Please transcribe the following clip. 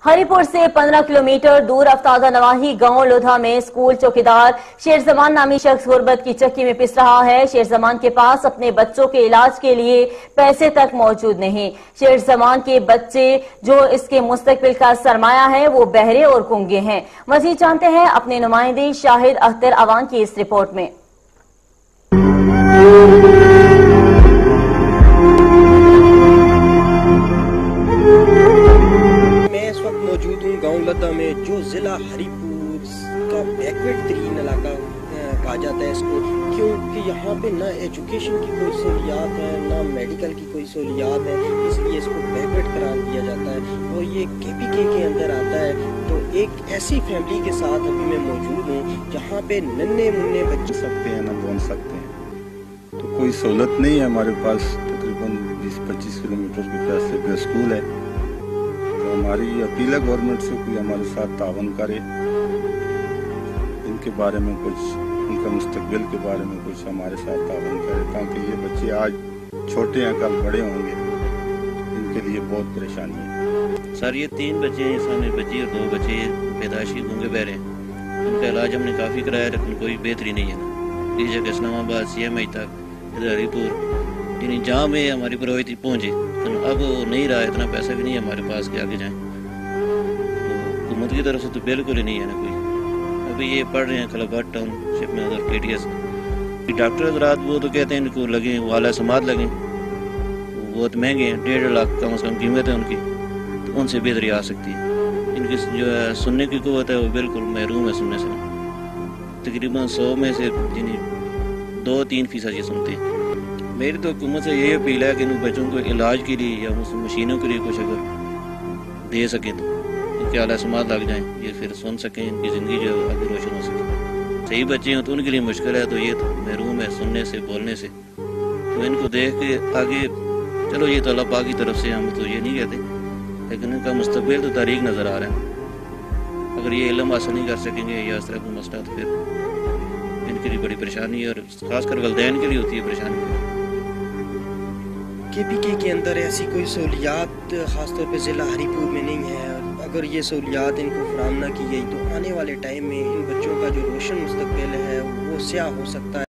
हरिपुर से 15 किलोमीटर दूर अफ्तादा नवाही गांव लोधा में स्कूल चौकीदार शेर जमान नामी शख्स गुर्बत की चक्की में पिस रहा है। शेर जमान के पास अपने बच्चों के इलाज के लिए पैसे तक मौजूद नहीं। शेर जमान के बच्चे जो इसके मुस्तकबिल का सरमाया है वो बहरे और गूंगे हैं। मजीद जानते हैं अपने नुमाइंदे शाहिद अख्तर अवान की इस रिपोर्ट में। मौजूद हूँ गाँव लोधा में, जो ज़िला हरिपुर का बैकवर्ड तरीन इलाका कहा जाता है इसको, क्योंकि यहाँ पे ना एजुकेशन की कोई सहूलियात है ना मेडिकल की कोई सहूलियात है, इसलिए इसको बैकवर्ड करार दिया जाता है और ये KPK के अंदर आता है। तो एक ऐसी फैमिली के साथ अभी मैं मौजूद हूँ जहाँ पे नन्हे मुन्ने बच्चे सकते हैं ना बोल सकते हैं, तो कोई सहूलत नहीं है हमारे पास। तकरीबन 20-25 किलोमीटर के फासले पे स्कूल है। तो हमारी अपील है गवर्नमेंट से कोई हमारे साथ तावन करे, इनके बारे में कुछ, उनका मुस्तकबिल के बारे में कुछ हमारे साथ तावन करे, ताकि ये बच्चे आज छोटे हैं कल बड़े होंगे, इनके लिए बहुत परेशानी है। सर ये 3 बच्चे हैं, सामने बच्ची और 2 बच्चे पैदाइशी गूंगे बहरे हैं। उनका इलाज हमने काफ़ी कराया लेकिन कोई बेहतरी नहीं है। इस जगह इस्लामाबाद CMI तक इधर हरिपुर यानी जहाँ में हमारी प्रवृत्ति पहुँचे, तो अब नहीं रहा, इतना पैसा भी नहीं है हमारे पास के आगे जाएं। तो हुकूमत की तरफ से तो बिल्कुल ही नहीं है ना कोई। अभी ये पढ़ रहे हैं खलाबट टाउनशिप में उधर KTS डॉक्टर हजरात, वो तो कहते हैं इनको लगे वाला समात लगे, बहुत महंगे हैं, 1.5 लाख कम से कम कीमत है उनकी, तो उनसे बेहतरी आ सकती है। इनकी जो है सुनने की कुव्वत है वो बिल्कुल महरूम है सुनने से। तकरीबन 100 में से यानी 2-3% ये सुनते हैं। मेरी तो हुकूमत से ये अपील है कि इन बच्चों को इलाज के लिए या मशीनों के लिए कुछ अगर दे सकें तो इनके आला समात लग जाएं, ये फिर सुन सकें, इनकी ज़िंदगी जो आगे रोशन हो सके। सही बच्चे हैं तो उनके लिए मुश्किल है, तो ये तो महरूम है सुनने से बोलने से, तो इनको देख के आगे चलो, ये तो अल्लाह पाक की तरफ से, हम तो ये नहीं कहते, लेकिन इनका मुस्तकबिल तो तारीख नज़र आ रहा है। अगर ये इल्म हासिल नहीं कर सकेंगे या इस तरह का मसला, तो फिर इनके लिए बड़ी परेशानी है और ख़ासकर वलदैन के लिए होती है परेशानी। KPK के अंदर ऐसी कोई सहूलियात ख़ासतौर पे ज़िला हरिपुर में नहीं है। अगर ये सहूलियात इनको फराहम ना की गई तो आने वाले टाइम में इन बच्चों का जो रोशन मुस्तकबिल है वो स्याह हो सकता है।